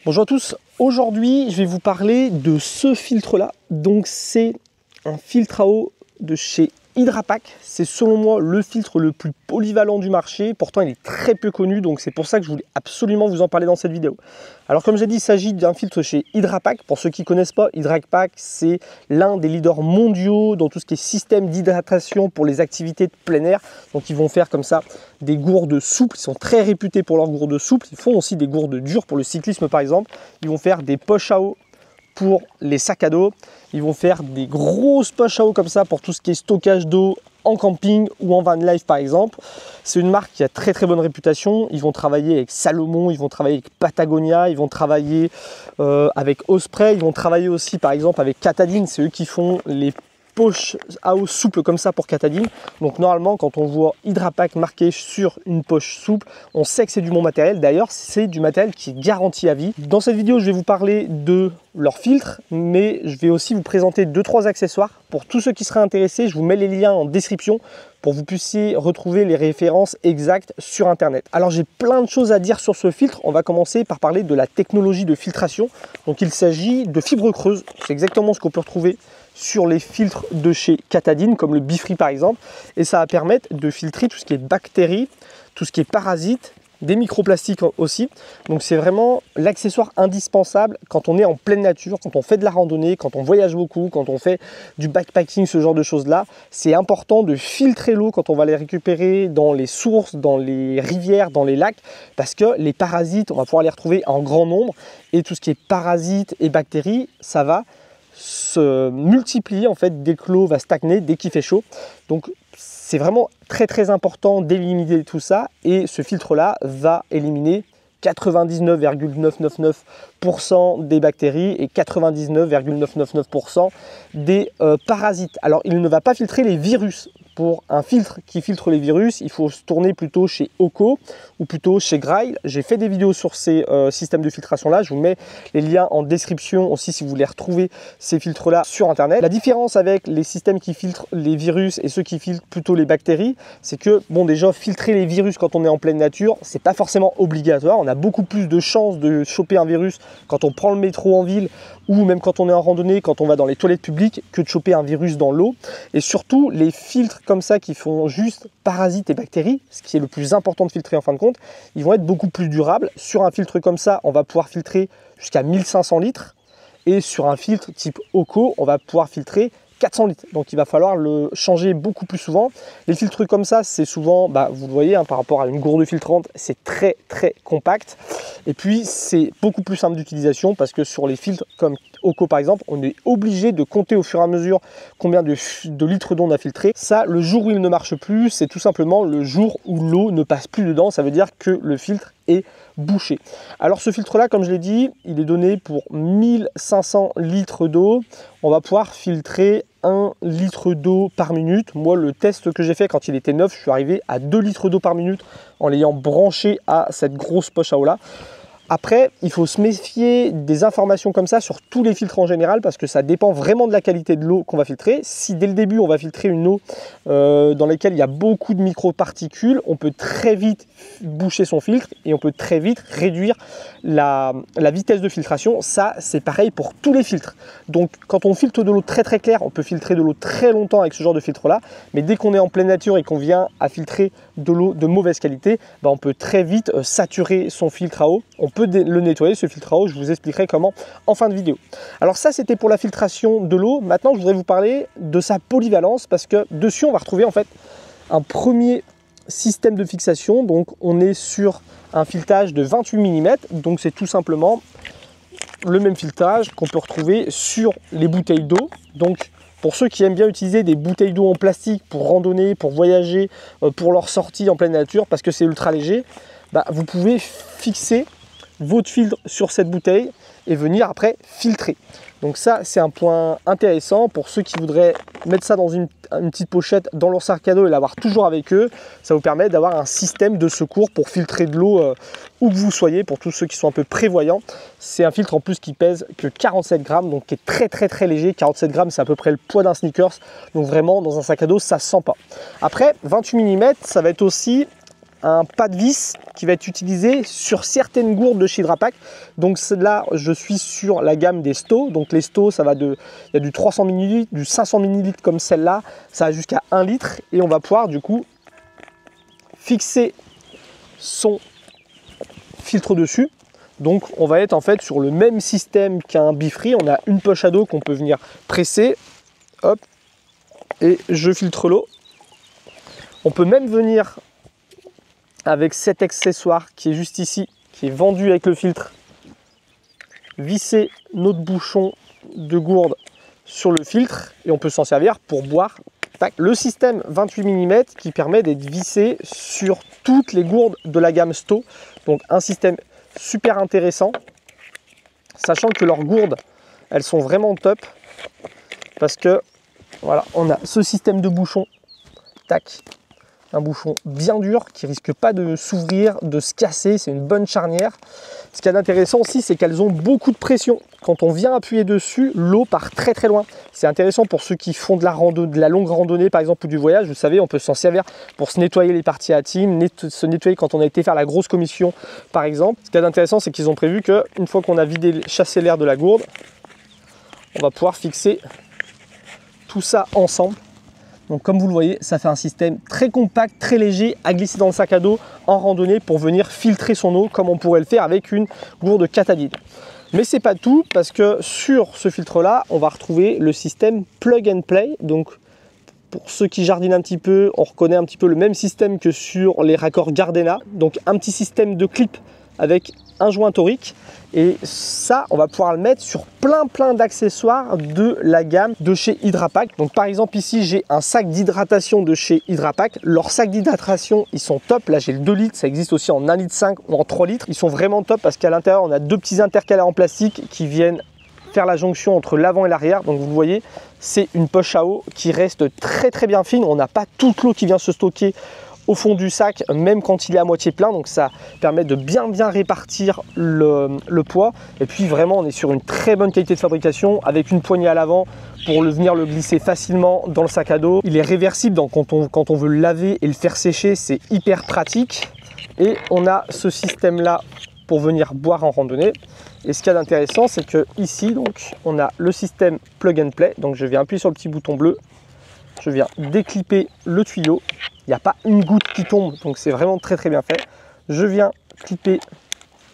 Bonjour à tous, aujourd'hui je vais vous parler de ce filtre là. Donc c'est un filtre à eau de chez Hydrapak. C'est selon moi le filtre le plus polyvalent du marché, pourtant il est très peu connu, donc c'est pour ça que je voulais absolument vous en parler dans cette vidéo. Alors comme j'ai dit, il s'agit d'un filtre chez Hydrapak. Pour ceux qui ne connaissent pas, Hydrapak c'est l'un des leaders mondiaux dans tout ce qui est système d'hydratation pour les activités de plein air. Donc ils vont faire comme ça des gourdes souples, ils sont très réputés pour leurs gourdes souples. Ils font aussi des gourdes dures pour le cyclisme par exemple. Ils vont faire des poches à eau pour les sacs à dos. Ils vont faire des grosses poches à eau comme ça pour tout ce qui est stockage d'eau en camping ou en van life par exemple. C'est une marque qui a très bonne réputation. Ils vont travailler avec Salomon, ils vont travailler avec Patagonia, ils vont travailler avec Osprey, ils vont travailler aussi par exemple avec Katadyn. C'est eux qui font les poches à eau souple comme ça pour Katadyn. Donc normalement quand on voit Hydrapak marqué sur une poche souple, on sait que c'est du bon matériel. D'ailleurs c'est du matériel qui est garanti à vie. Dans cette vidéo je vais vous parler de leur filtre, mais je vais aussi vous présenter 2-3 accessoires. Pour tous ceux qui seraient intéressés, je vous mets les liens en description pour que vous puissiez retrouver les références exactes sur internet. Alors j'ai plein de choses à dire sur ce filtre. On va commencer par parler de la technologie de filtration. Donc il s'agit de fibres creuses, c'est exactement ce qu'on peut retrouver sur les filtres de chez Katadyn, comme le Bifree par exemple, et ça va permettre de filtrer tout ce qui est bactéries, tout ce qui est parasites, des microplastiques aussi. Donc c'est vraiment l'accessoire indispensable quand on est en pleine nature, quand on fait de la randonnée, quand on voyage beaucoup, quand on fait du backpacking, ce genre de choses là. C'est important de filtrer l'eau quand on va les récupérer dans les sources, dans les rivières, dans les lacs, parce que les parasites, on va pouvoir les retrouver en grand nombre, et tout ce qui est parasites et bactéries, ça va se multiplier en fait dès que l'eau va stagner, dès qu'il fait chaud. Donc c'est vraiment très important d'éliminer tout ça, et ce filtre là va éliminer 99,999% des bactéries et 99,999% des parasites. Alors il ne va pas filtrer les virus. Pour un filtre qui filtre les virus, il faut se tourner plutôt chez Oco ou plutôt chez Grail. J'ai fait des vidéos sur ces systèmes de filtration là. Je vous mets les liens en description aussi si vous voulez retrouver ces filtres là sur internet. La différence avec les systèmes qui filtrent les virus et ceux qui filtrent plutôt les bactéries, c'est que bon, déjà filtrer les virus quand on est en pleine nature, c'est pas forcément obligatoire. On a beaucoup plus de chances de choper un virus quand on prend le métro en ville ou même quand on est en randonnée, quand on va dans les toilettes publiques, que de choper un virus dans l'eau. Et surtout, les filtres comme ça qui font juste parasites et bactéries, ce qui est le plus important de filtrer en fin de compte, ils vont être beaucoup plus durables. Sur un filtre comme ça, on va pouvoir filtrer jusqu'à 1500 litres. Et sur un filtre type Oco, on va pouvoir filtrer 400 litres. Donc il va falloir le changer beaucoup plus souvent. Les filtres comme ça, c'est souvent, vous le voyez, par rapport à une gourde filtrante, c'est très compact. Et puis c'est beaucoup plus simple d'utilisation parce que sur les filtres comme Oco par exemple, on est obligé de compter au fur et à mesure combien de litres d'eau on a filtré. Ça, le jour où il ne marche plus, c'est tout simplement le jour où l'eau ne passe plus dedans. Ça veut dire que le filtre est bouché. Alors ce filtre là, comme je l'ai dit, il est donné pour 1500 litres d'eau. On va pouvoir filtrer 1 litre d'eau par minute. Moi, le test que j'ai fait quand il était neuf, je suis arrivé à 2 litres d'eau par minute en l'ayant branché à cette grosse poche à eau là. Après, il faut se méfier des informations comme ça sur tous les filtres en général parce que ça dépend vraiment de la qualité de l'eau qu'on va filtrer. Si dès le début, on va filtrer une eau dans laquelle il y a beaucoup de microparticules, on peut très vite boucher son filtre et on peut très vite réduire la vitesse de filtration. Ça, c'est pareil pour tous les filtres. Donc, quand on filtre de l'eau très claire, on peut filtrer de l'eau très longtemps avec ce genre de filtre-là. Mais dès qu'on est en pleine nature et qu'on vient à filtrer de l'eau de mauvaise qualité, on peut très vite saturer son filtre à eau. On peut le nettoyer, ce filtre à eau, je vous expliquerai comment en fin de vidéo. Alors ça, c'était pour la filtration de l'eau. Maintenant, je voudrais vous parler de sa polyvalence parce que dessus, on va retrouver en fait un premier système de fixation. Donc, on est sur un filetage de 28 mm. Donc, c'est tout simplement le même filetage qu'on peut retrouver sur les bouteilles d'eau. Donc, pour ceux qui aiment bien utiliser des bouteilles d'eau en plastique pour randonner, pour voyager, pour leur sortie en pleine nature, parce que c'est ultra léger, vous pouvez fixer votre filtre sur cette bouteille et venir après filtrer. Donc ça, c'est un point intéressant pour ceux qui voudraient mettre ça dans une petite pochette dans leur sac à dos et l'avoir toujours avec eux. Ça vous permet d'avoir un système de secours pour filtrer de l'eau où que vous soyez, pour tous ceux qui sont un peu prévoyants. C'est un filtre en plus qui pèse que 47 grammes, donc qui est très léger. 47 grammes, c'est à peu près le poids d'un sneakers. Donc vraiment, dans un sac à dos, ça ne se sent pas. Après, 28 mm, ça va être aussi un pas de vis qui va être utilisé sur certaines gourdes de chez Hydra Pack. Donc là, je suis sur la gamme des Sto. Donc les Sto, ça va il y a du 300 ml, du 500 ml comme celle-là, ça va jusqu'à 1 litre. Et on va pouvoir du coup fixer son filtre dessus. Donc on va être en fait sur le même système qu'un Bifree. On a une poche à dos qu'on peut venir presser. Hop. Et je filtre l'eau. On peut même venir avec cet accessoire qui est juste ici, qui est vendu avec le filtre, visser notre bouchon de gourde sur le filtre et on peut s'en servir pour boire. Tac. Le système 28 mm qui permet d'être vissé sur toutes les gourdes de la gamme Sto. Donc un système super intéressant, sachant que leurs gourdes, elles sont vraiment top parce que voilà, on a ce système de bouchon, tac, un bouchon bien dur qui risque pas de s'ouvrir, de se casser, c'est une bonne charnière. Ce qui est intéressant aussi, c'est qu'elles ont beaucoup de pression. Quand on vient appuyer dessus, l'eau part très très loin. C'est intéressant pour ceux qui font de la longue randonnée par exemple ou du voyage. Vous savez, on peut s'en servir pour se nettoyer les parties intimes, se nettoyer quand on a été faire la grosse commission par exemple. Ce qui est intéressant, c'est qu'ils ont prévu qu'une fois qu'on a chassé l'air de la gourde, on va pouvoir fixer tout ça ensemble. Donc comme vous le voyez, ça fait un système très compact, très léger à glisser dans le sac à dos en randonnée pour venir filtrer son eau comme on pourrait le faire avec une gourde Katadyn. Mais c'est pas tout parce que sur ce filtre là, on va retrouver le système plug and play. Donc pour ceux qui jardinent un petit peu, on reconnaît un petit peu le même système que sur les raccords Gardena. Donc un petit système de clip avec un joint torique et ça on va pouvoir le mettre sur plein d'accessoires de la gamme de chez Hydra Pack. Donc par exemple ici j'ai un sac d'hydratation de chez Hydra Pack. Leurs sacs d'hydratation ils sont top. Là j'ai le 2 litres, ça existe aussi en 1,5 litre ou en 3 litres. Ils sont vraiment top parce qu'à l'intérieur on a deux petits intercalaires en plastique qui viennent faire la jonction entre l'avant et l'arrière. Donc vous voyez, c'est une poche à eau qui reste très bien fine. On n'a pas toute l'eau qui vient se stocker au fond du sac, même quand il est à moitié plein, donc ça permet de bien répartir le poids. Et puis vraiment on est sur une très bonne qualité de fabrication avec une poignée à l'avant pour venir le glisser facilement dans le sac à dos. Il est réversible, donc quand on veut le laver et le faire sécher, c'est hyper pratique. Et on a ce système là pour venir boire en randonnée. Et ce qu'il y a d'intéressant, c'est que ici donc on a le système plug and play. Donc je viens appuyer sur le petit bouton bleu, je viens déclipper le tuyau. Il n'y a pas une goutte qui tombe, donc c'est vraiment très bien fait. Je viens clipper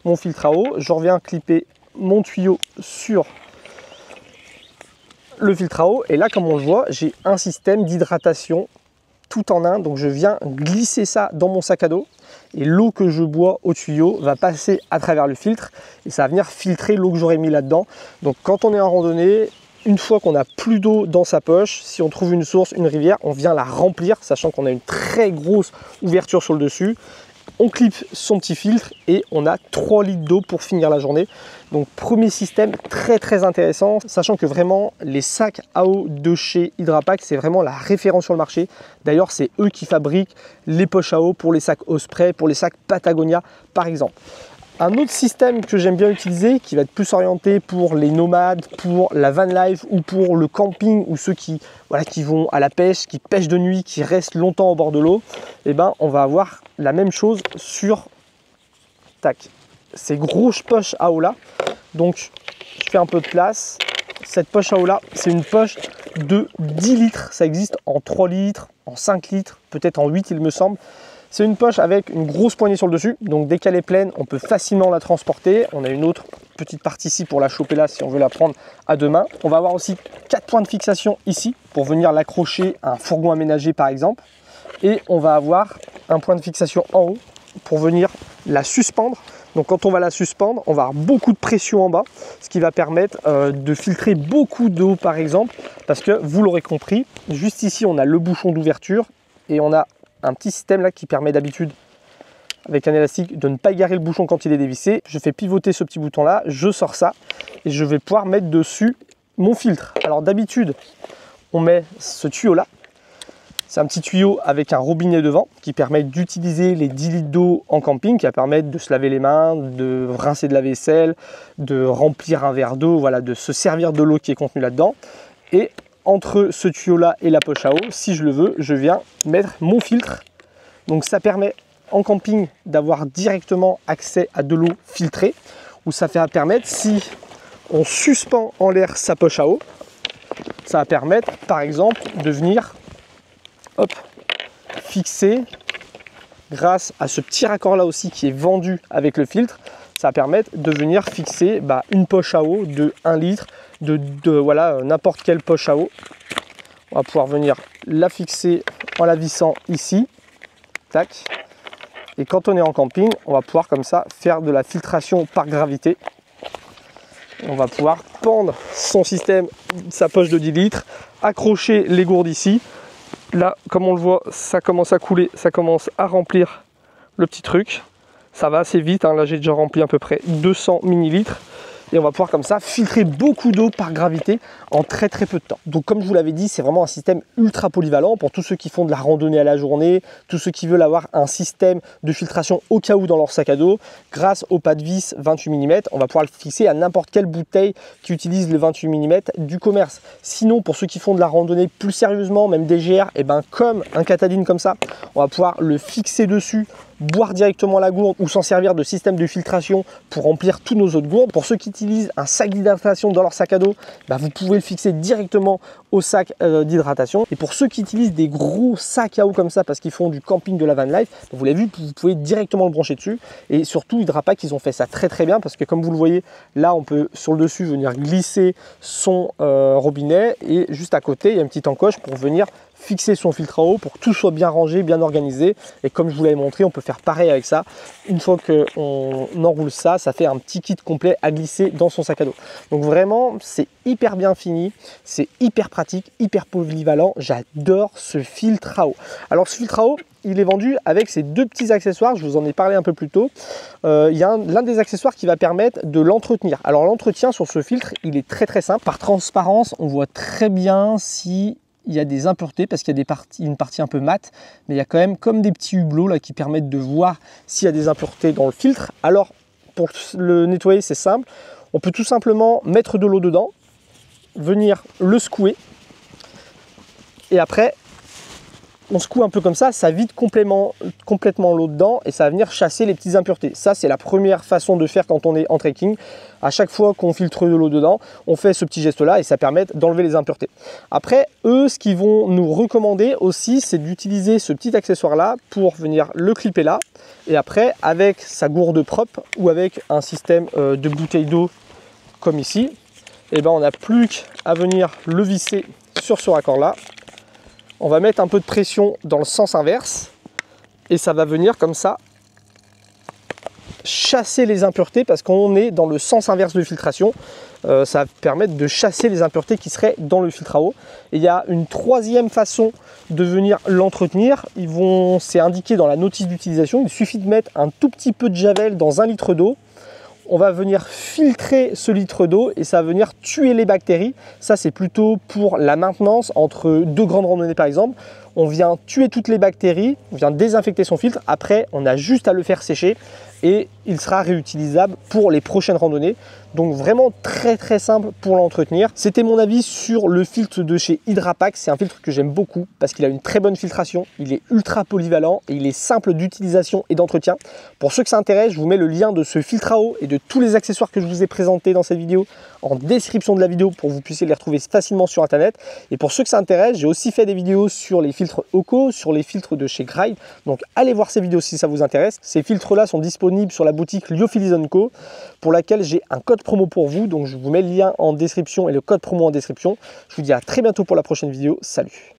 mon filtre à eau, je reviens clipper mon tuyau sur le filtre à eau. Et là, comme on le voit, j'ai un système d'hydratation tout en un. Donc je viens glisser ça dans mon sac à dos. Et l'eau que je bois au tuyau va passer à travers le filtre. Et ça va venir filtrer l'eau que j'aurais mis là-dedans. Donc quand on est en randonnée, une fois qu'on n'a plus d'eau dans sa poche, si on trouve une source, une rivière, on vient la remplir, sachant qu'on a une très grosse ouverture sur le dessus. On clip son petit filtre et on a 3 litres d'eau pour finir la journée. Donc premier système très intéressant, sachant que vraiment les sacs à eau de chez Hydra Pack, c'est vraiment la référence sur le marché. D'ailleurs, c'est eux qui fabriquent les poches à eau pour les sacs Osprey, pour les sacs Patagonia par exemple. Un autre système que j'aime bien utiliser, qui va être plus orienté pour les nomades, pour la van life ou pour le camping ou ceux qui vont à la pêche, qui pêchent de nuit, qui restent longtemps au bord de l'eau, et ben on va avoir la même chose sur ces grosses poches à eau là. Donc je fais un peu de place. Cette poche à eau là, c'est une poche de 10 litres. Ça existe en 3 litres, en 5 litres, peut-être en 8 il me semble. C'est une poche avec une grosse poignée sur le dessus, donc dès qu'elle est pleine, on peut facilement la transporter. On a une autre petite partie ici pour la choper là si on veut la prendre à deux mains. On va avoir aussi 4 points de fixation ici pour venir l'accrocher à un fourgon aménagé par exemple. Et on va avoir un point de fixation en haut pour venir la suspendre. Donc quand on va la suspendre, on va avoir beaucoup de pression en bas, ce qui va permettre de filtrer beaucoup d'eau par exemple, parce que vous l'aurez compris, juste ici on a le bouchon d'ouverture et on a un petit système là qui permet d'habitude avec un élastique de ne pas égarer le bouchon quand il est dévissé. Je fais pivoter ce petit bouton là, je sors ça et je vais pouvoir mettre dessus mon filtre. Alors d'habitude on met ce tuyau là, c'est un petit tuyau avec un robinet devant qui permet d'utiliser les 10 litres d'eau en camping, qui va permettre de se laver les mains, de rincer de la vaisselle, de remplir un verre d'eau, voilà, de se servir de l'eau qui est contenue là-dedans. Et entre ce tuyau là et la poche à eau, si je le veux, je viens mettre mon filtre. Donc ça permet en camping d'avoir directement accès à de l'eau filtrée, où ça va permettre, si on suspend en l'air sa poche à eau, ça va permettre par exemple de venir fixer, grâce à ce petit raccord là aussi qui est vendu avec le filtre, ça va permettre de venir fixer une poche à eau de 1 litre, voilà, n'importe quelle poche à eau. On va pouvoir venir la fixer en la vissant ici, tac. Et quand on est en camping, on va pouvoir comme ça faire de la filtration par gravité. On va pouvoir pendre son système, sa poche de 10 litres, accrocher les gourdes ici. Là, comme on le voit, ça commence à couler, ça commence à remplir le petit truc. Ça va assez vite, hein. Là j'ai déjà rempli à peu près 200 millilitres. Et on va pouvoir comme ça filtrer beaucoup d'eau par gravité en très peu de temps. Donc comme je vous l'avais dit, c'est vraiment un système ultra polyvalent pour tous ceux qui font de la randonnée à la journée, tous ceux qui veulent avoir un système de filtration au cas où dans leur sac à dos. Grâce au pas de vis 28 mm, on va pouvoir le fixer à n'importe quelle bouteille qui utilise le 28 mm du commerce. Sinon, pour ceux qui font de la randonnée plus sérieusement, même des GR, et comme un Katadyn comme ça, on va pouvoir le fixer dessus, boire directement la gourde ou s'en servir de système de filtration pour remplir tous nos autres gourdes. Pour ceux qui utilisent un sac d'hydratation dans leur sac à dos, vous pouvez le fixer directement au sac d'hydratation. Et pour ceux qui utilisent des gros sacs à eau comme ça parce qu'ils font du camping, de la van life, vous l'avez vu, vous pouvez directement le brancher dessus. Et surtout, Hydrapack, ils ont fait ça très bien parce que comme vous le voyez, là on peut sur le dessus venir glisser son robinet et juste à côté, il y a une petite encoche pour venir fixer son filtre à eau pour que tout soit bien rangé, bien organisé. Et comme je vous l'avais montré, on peut faire pareil avec ça. Une fois qu'on enroule ça, ça fait un petit kit complet à glisser dans son sac à dos. Donc vraiment, c'est hyper bien fini, c'est hyper pratique, hyper polyvalent. J'adore ce filtre à eau. Alors ce filtre à eau, il est vendu avec ces deux petits accessoires, je vous en ai parlé un peu plus tôt. Il y a l'un des accessoires qui va permettre de l'entretenir. Alors l'entretien sur ce filtre, il est très simple. Par transparence, on voit très bien si il y a des impuretés parce qu'il y a une partie un peu mate, mais il y a quand même comme des petits hublots là qui permettent de voir s'il y a des impuretés dans le filtre. Alors pour le nettoyer, c'est simple, on peut tout simplement mettre de l'eau dedans, venir le secouer et après on secoue un peu comme ça vide complètement l'eau dedans et ça va venir chasser les petites impuretés. Ça, c'est la première façon de faire quand on est en trekking. À chaque fois qu'on filtre de l'eau dedans, on fait ce petit geste-là et ça permet d'enlever les impuretés. Après, eux, ce qu'ils vont nous recommander aussi, c'est d'utiliser ce petit accessoire-là pour venir le clipper là. Et après, avec sa gourde propre ou avec un système de bouteille d'eau comme ici, on n'a plus qu'à venir le visser sur ce raccord-là. On va mettre un peu de pression dans le sens inverse et ça va venir comme ça chasser les impuretés parce qu'on est dans le sens inverse de filtration. Ça va permettre de chasser les impuretés qui seraient dans le filtre à eau. Et il y a une troisième façon de venir l'entretenir. C'est indiqué dans la notice d'utilisation. Il suffit de mettre un tout petit peu de javel dans 1 litre d'eau. On va venir filtrer ce litre d'eau et ça va venir tuer les bactéries. Ça, c'est plutôt pour la maintenance entre 2 grandes randonnées par exemple. On vient tuer toutes les bactéries, on vient désinfecter son filtre. Après, on a juste à le faire sécher et il sera réutilisable pour les prochaines randonnées. Donc vraiment très simple pour l'entretenir. C'était mon avis sur le filtre de chez Hydrapack. C'est un filtre que j'aime beaucoup parce qu'il a une très bonne filtration, il est ultra polyvalent et il est simple d'utilisation et d'entretien. Pour ceux que ça intéresse, je vous mets le lien de ce filtre à eau et de tous les accessoires que je vous ai présentés dans cette vidéo en description de la vidéo pour que vous puissiez les retrouver facilement sur internet. Et pour ceux que ça intéresse, j'ai aussi fait des vidéos sur les filtres Oco, sur les filtres de chez Gride. Donc allez voir ces vidéos si ça vous intéresse. Ces filtres là sont disponibles sur la boutique Lyophilis & Co pour laquelle j'ai un code promo pour vous. Donc je vous mets le lien en description et le code promo en description. Je vous dis à très bientôt pour la prochaine vidéo. Salut!